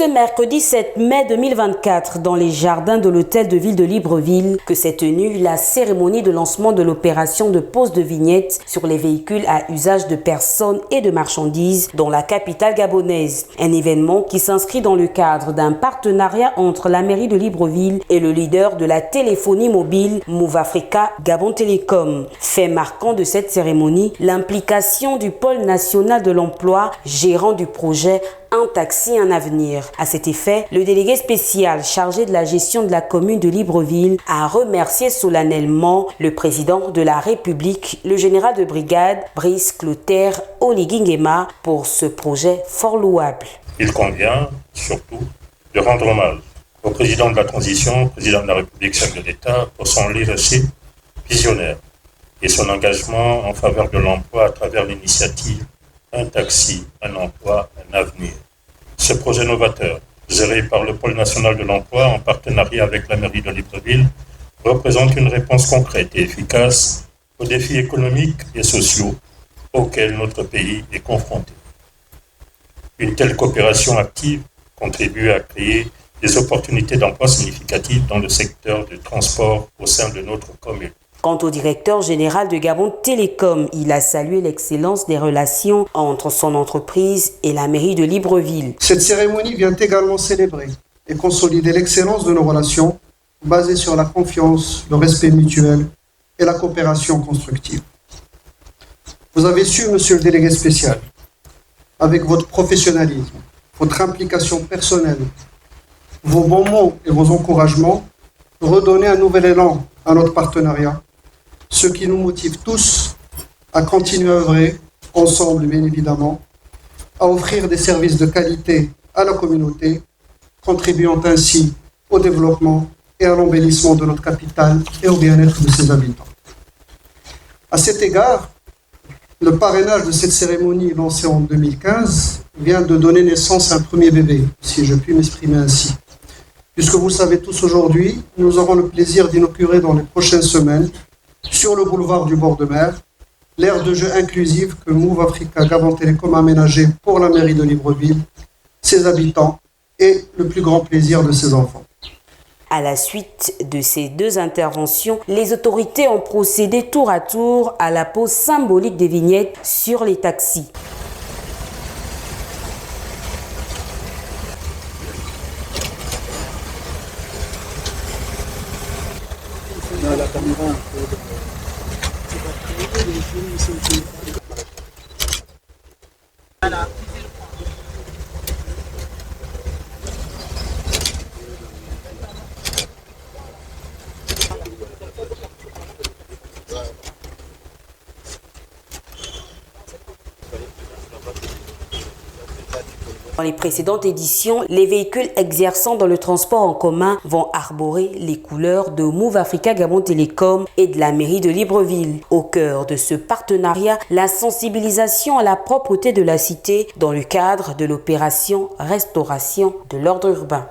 ce mercredi 7 mai 2024, dans les jardins de l'hôtel de ville de Libreville, que s'est tenue la cérémonie de lancement de l'opération de pose de vignettes sur les véhicules à usage de personnes et de marchandises dans la capitale gabonaise. Un événement qui s'inscrit dans le cadre d'un partenariat entre la mairie de Libreville et le leader de la téléphonie mobile Move Africa Gabon Télécom. Fait marquant de cette cérémonie, l'implication du pôle national de l'emploi, gérant du projet Un taxi, un avenir. À cet effet, le délégué spécial chargé de la gestion de la commune de Libreville a remercié solennellement le président de la République, le général de brigade Brice Clotaire Oligui-Nguema, pour ce projet fort louable. Il convient surtout de rendre hommage au président de la transition, président de la République, chef de l'État, pour son leadership visionnaire et son engagement en faveur de l'emploi à travers l'initiative Un taxi, un emploi, un avenir. Ce projet novateur, géré par le pôle national de l'emploi en partenariat avec la mairie de Libreville, représente une réponse concrète et efficace aux défis économiques et sociaux auxquels notre pays est confronté. Une telle coopération active contribue à créer des opportunités d'emploi significatives dans le secteur du transport au sein de notre commune. Quant au directeur général de Gabon Télécom, il a salué l'excellence des relations entre son entreprise et la mairie de Libreville. Cette cérémonie vient également célébrer et consolider l'excellence de nos relations basées sur la confiance, le respect mutuel et la coopération constructive. Vous avez su, monsieur le délégué spécial, avec votre professionnalisme, votre implication personnelle, vos bons mots et vos encouragements, redonner un nouvel élan à notre partenariat, ce qui nous motive tous à continuer à œuvrer, ensemble bien évidemment, à offrir des services de qualité à la communauté, contribuant ainsi au développement et à l'embellissement de notre capitale et au bien-être de ses habitants. À cet égard, le parrainage de cette cérémonie lancée en 2015 vient de donner naissance à un premier bébé, si je puis m'exprimer ainsi. Puisque vous le savez tous aujourd'hui, nous aurons le plaisir d'inaugurer dans les prochaines semaines, sur le boulevard du bord de mer, l'aire de jeu inclusive que Move Africa Gabon Télécom a aménagée pour la mairie de Libreville, ses habitants et le plus grand plaisir de ses enfants. À la suite de ces deux interventions, les autorités ont procédé tour à tour à la pose symbolique des vignettes sur les taxis. La caméra. Voilà. Dans les précédentes éditions, les véhicules exerçant dans le transport en commun vont arborer les couleurs de Move Africa Gabon Télécom et de la mairie de Libreville. Au cœur de ce partenariat, la sensibilisation à la propreté de la cité dans le cadre de l'opération Restauration de l'ordre urbain.